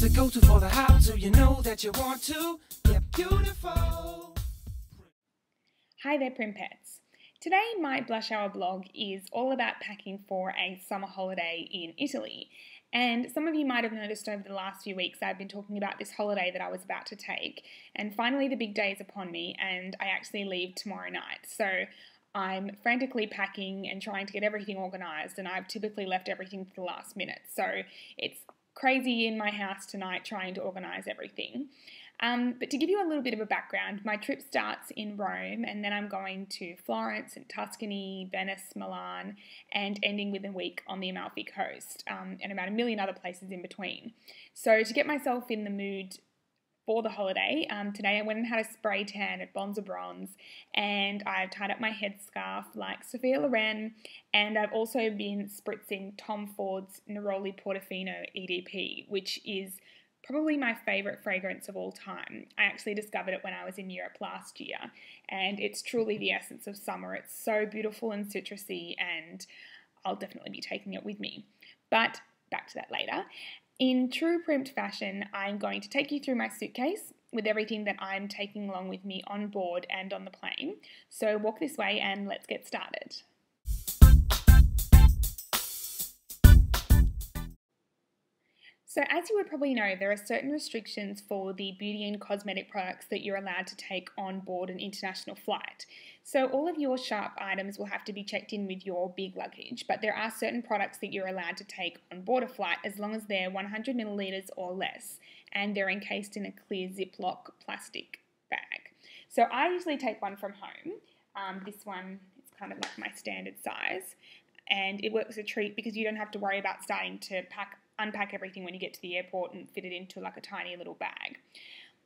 It's the go-to for the how-to, you know that you want to get beautiful. Hi there, Prim Pets. Today my Blush Hour blog is all about packing for a summer holiday in Italy. And some of you might have noticed over the last few weeks I've been talking about this holiday that I was about to take. And finally the big day is upon me and I actually leave tomorrow night. So I'm frantically packing and trying to get everything organised, and I've typically left everything to the last minute. So it's crazy in my house tonight trying to organise everything. But to give you a little bit of a background, my trip starts in Rome and then I'm going to Florence and Tuscany, Venice, Milan, and ending with a week on the Amalfi Coast, and about a million other places in between. So to get myself in the mood for the holiday, today I went and had a spray tan at Bonza Bronze, and I've tied up my headscarf like Sophia Loren, and I've also been spritzing Tom Ford's Neroli Portofino EDP, which is probably my favourite fragrance of all time. I actually discovered it when I was in Europe last year, and it's truly the essence of summer. It's so beautiful and citrusy, and I'll definitely be taking it with me. But back to that later. In true primed fashion, I'm going to take you through my suitcase with everything that I'm taking along with me on board and on the plane. So walk this way and let's get started. So as you would probably know, there are certain restrictions for the beauty and cosmetic products that you're allowed to take on board an international flight. So all of your sharp items will have to be checked in with your big luggage, but there are certain products that you're allowed to take on board a flight as long as they're 100 millilitres or less, and they're encased in a clear Ziploc plastic bag. So I usually take one from home. This one is kind of like my standard size, and it works a treat because you don't have to worry about starting to unpack everything when you get to the airport and fit it into like a tiny little bag.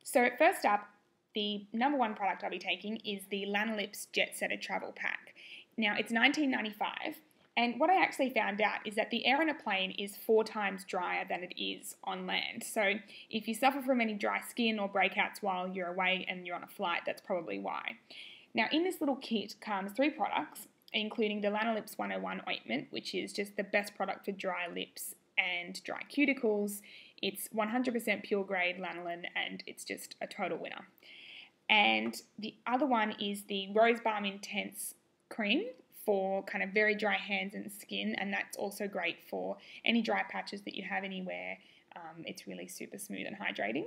So first up, the number one product I'll be taking is the Lanolips Jet Setter Travel Pack. Now it's $19.95, and what I actually found out is that the air in a plane is 4 times drier than it is on land. So if you suffer from any dry skin or breakouts while you're away and you're on a flight, that's probably why. Now in this little kit comes 3 products, including the Lanolips 101 ointment, which is just the best product for dry lips and dry cuticles. It's 100% pure grade lanolin and it's just a total winner. And the other one is the Rose Balm Intense Cream for kind of very dry hands and skin, and that's also great for any dry patches that you have anywhere. It's really super smooth and hydrating.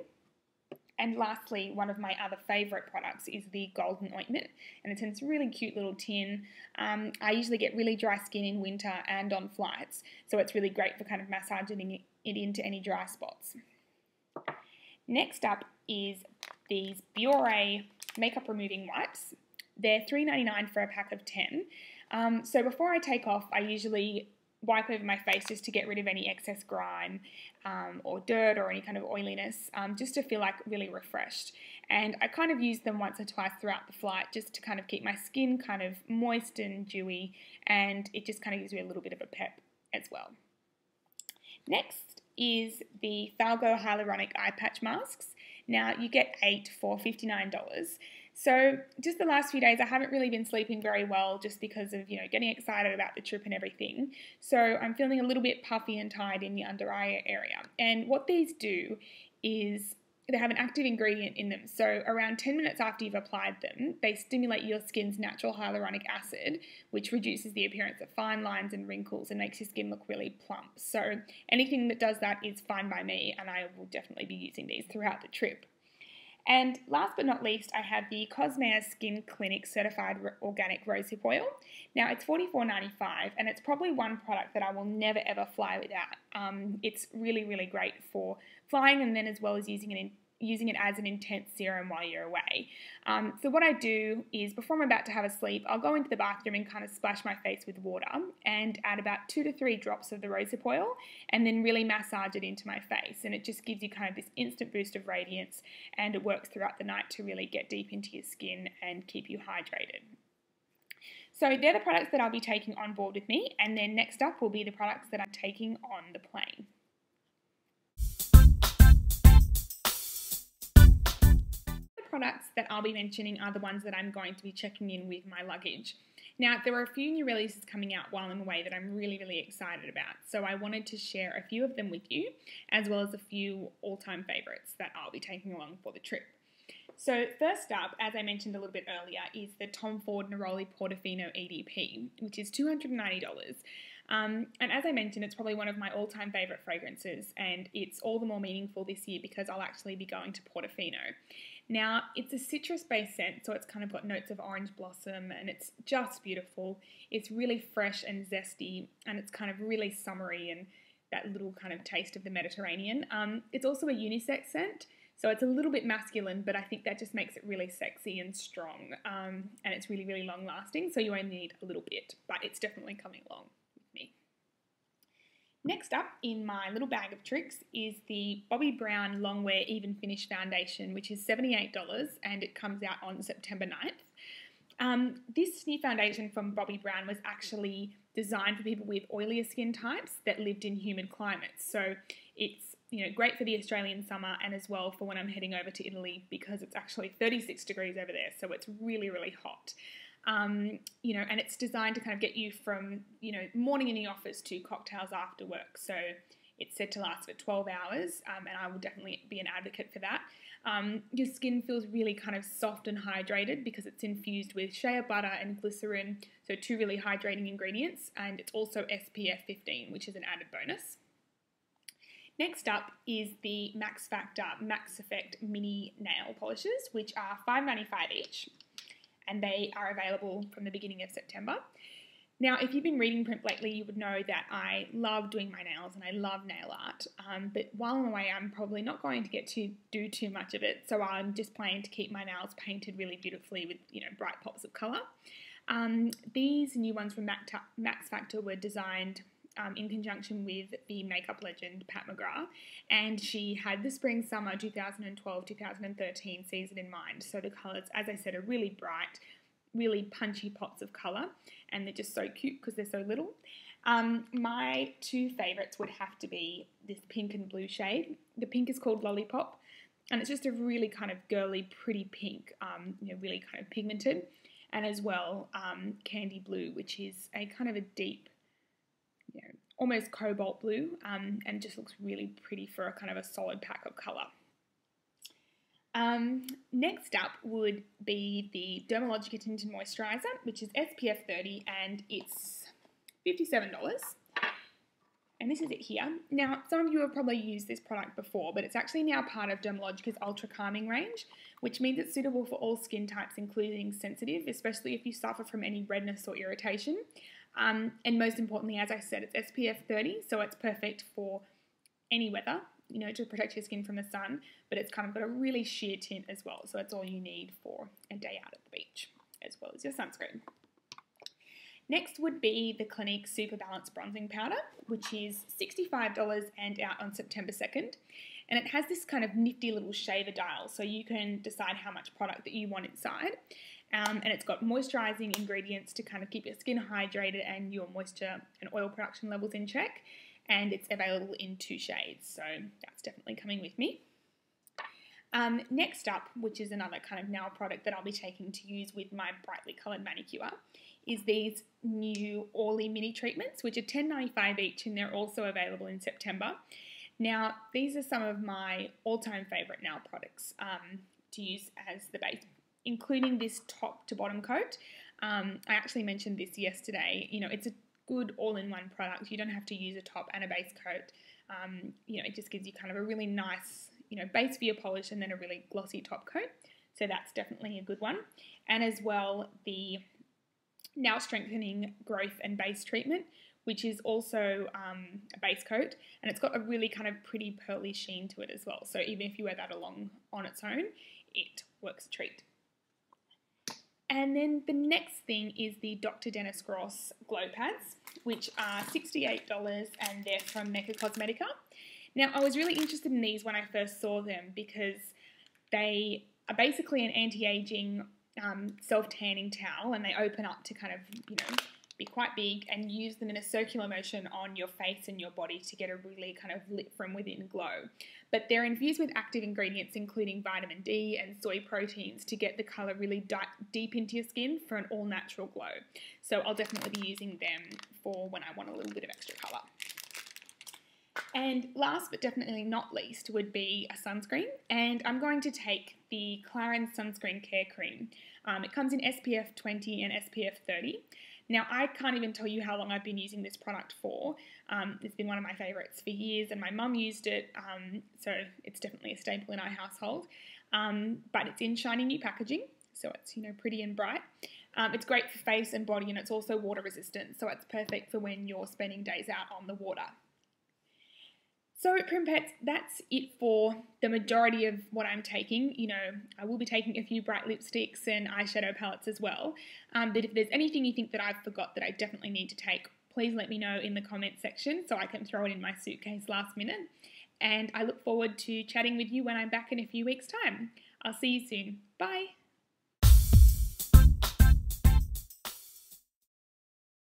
And lastly, one of my other favourite products is the Golden Ointment, and it's in this really cute little tin. I usually get really dry skin in winter and on flights, so it's really great for kind of massaging it into any dry spots. Next up is these Biore makeup removing wipes. They're $3.99 for a pack of 10. So before I take off, I usually wipe over my face just to get rid of any excess grime or dirt or any kind of oiliness, just to feel like really refreshed. And I kind of use them once or twice throughout the flight just to kind of keep my skin kind of moist and dewy, and it just kind of gives me a little bit of a pep as well. Next is the Thalgo Hyaluronic Eye Patch Masks. Now you get 8 for $59. So just the last few days I haven't really been sleeping very well just because of, getting excited about the trip and everything. So I'm feeling a little bit puffy and tired in the under eye area. And what these do is they have an active ingredient in them. So around 10 minutes after you've applied them, they stimulate your skin's natural hyaluronic acid, which reduces the appearance of fine lines and wrinkles and makes your skin look really plump. So anything that does that is fine by me, and I will definitely be using these throughout the trip. And last but not least, I have the Cosmea Skin Clinic Certified Organic Rosehip Oil. Now it's $44.95, and it's probably one product that I will never ever fly without. It's really, really great for flying, and then as well as using it as an intense serum while you're away. So what I do is before I'm about to have a sleep, I'll go into the bathroom and kind of splash my face with water and add about 2 to 3 drops of the rosehip oil and then really massage it into my face. And it just gives you kind of this instant boost of radiance, and it works throughout the night to really get deep into your skin and keep you hydrated. So they're the products that I'll be taking on board with me, and then next up will be the products that I'm taking on the plane. Products that I'll be mentioning are the ones that I'm going to be checking in with my luggage. Now, there are a few new releases coming out while I'm away that I'm really, really excited about. So I wanted to share a few of them with you, as well as a few all-time favourites that I'll be taking along for the trip. So first up, as I mentioned a little bit earlier, is the Tom Ford Neroli Portofino EDP, which is $290. And as I mentioned, it's probably one of my all-time favourite fragrances, and it's all the more meaningful this year because I'll actually be going to Portofino. Now, it's a citrus-based scent, so it's kind of got notes of orange blossom, and it's just beautiful. It's really fresh and zesty, and it's kind of really summery and that little kind of taste of the Mediterranean. It's also a unisex scent, so it's a little bit masculine, but I think that just makes it really sexy and strong, and it's really, really long-lasting, so you only need a little bit, but it's definitely coming along with me. Next up in my little bag of tricks is the Bobbi Brown Longwear Even Finish Foundation, which is $78, and it comes out on September 9th. This new foundation from Bobbi Brown was actually designed for people with oilier skin types that lived in humid climates, so it's great for the Australian summer and as well for when I'm heading over to Italy because it's actually 36 degrees over there, so it's really, really hot. And it's designed to kind of get you from, morning in the office to cocktails after work. So it's said to last for 12 hours, and I will definitely be an advocate for that. Your skin feels really kind of soft and hydrated because it's infused with shea butter and glycerin, so two really hydrating ingredients, and it's also SPF 15, which is an added bonus. Next up is the Max Factor Max Effect Mini Nail Polishes, which are $5.95 each, and they are available from the beginning of September. Now, if you've been reading print lately, you would know that I love doing my nails and I love nail art, but while I'm away, I'm probably not going to get to do too much of it, so I'm just planning to keep my nails painted really beautifully with, bright pops of colour. These new ones from Max Factor were designed in conjunction with the makeup legend Pat McGrath, and she had the spring-summer 2012-2013 season in mind. So the colours, as I said, are really bright, really punchy pops of colour, and they're just so cute because they're so little. My two favourites would have to be this pink and blue shade. The pink is called Lollipop, and it's just a really kind of girly, pretty pink, really kind of pigmented, and as well Candy Blue, which is a kind of a deep, almost cobalt blue, and just looks really pretty for a kind of a solid pack of colour. Next up would be the Dermalogica Tinted Moisturiser, which is SPF 30, and it's $57. And this is it here. Now, some of you have probably used this product before, but it's actually now part of Dermalogica's Ultra Calming range, which means it's suitable for all skin types, including sensitive, especially if you suffer from any redness or irritation. And most importantly, as I said, it's SPF 30, so it's perfect for any weather, to protect your skin from the sun, but it's kind of got a really sheer tint as well, so it's all you need for a day out at the beach, as well as your sunscreen. Next would be the Clinique Super Balance Bronzing Powder, which is $65 and out on September 2nd. And it has this kind of nifty little shaver dial, so you can decide how much product that you want inside. And it's got moisturising ingredients to kind of keep your skin hydrated and your moisture and oil production levels in check. And it's available in 2 shades, so that's definitely coming with me. Next up, which is another kind of nail product that I'll be taking to use with my brightly coloured manicure, is these new Orly mini treatments, which are $10.95 each, and they're also available in September. Now, these are some of my all-time favourite nail products to use as the base, including this top to bottom coat. I actually mentioned this yesterday. It's a good all-in-one product. You don't have to use a top and a base coat. It just gives you kind of a really nice, base for your polish and then a really glossy top coat. So that's definitely a good one. And as well, the Nail Strengthening Growth and Base Treatment, which is also a base coat, and it's got a really kind of pretty pearly sheen to it as well. So even if you wear that along on its own, it works a treat. And then the next thing is the Dr. Dennis Gross Glow Pads, which are $68, and they're from Mecca Cosmetica. Now, I was really interested in these when I first saw them because they are basically an anti-aging self-tanning towel, and they open up to kind of, be quite big, and use them in a circular motion on your face and your body to get a really kind of lit from within glow. But they're infused with active ingredients including vitamin D and soy proteins to get the colour really deep into your skin for an all-natural glow. So I'll definitely be using them for when I want a little bit of extra colour. And last but definitely not least would be a sunscreen, and I'm going to take the Clarins Sunscreen Care Cream. It comes in SPF 20 and SPF 30. Now, I can't even tell you how long I've been using this product for. It's been one of my favourites for years, and my mum used it, so it's definitely a staple in our household. But it's in shiny new packaging, so it's, you know, pretty and bright. It's great for face and body, and it's also water resistant, so it's perfect for when you're spending days out on the water. So, Prim Pets, that's it for the majority of what I'm taking. You know, I will be taking a few bright lipsticks and eyeshadow palettes as well. But if there's anything you think that I've forgot that I definitely need to take, please let me know in the comment section so I can throw it in my suitcase last minute. And I look forward to chatting with you when I'm back in a few weeks' time. I'll see you soon. Bye.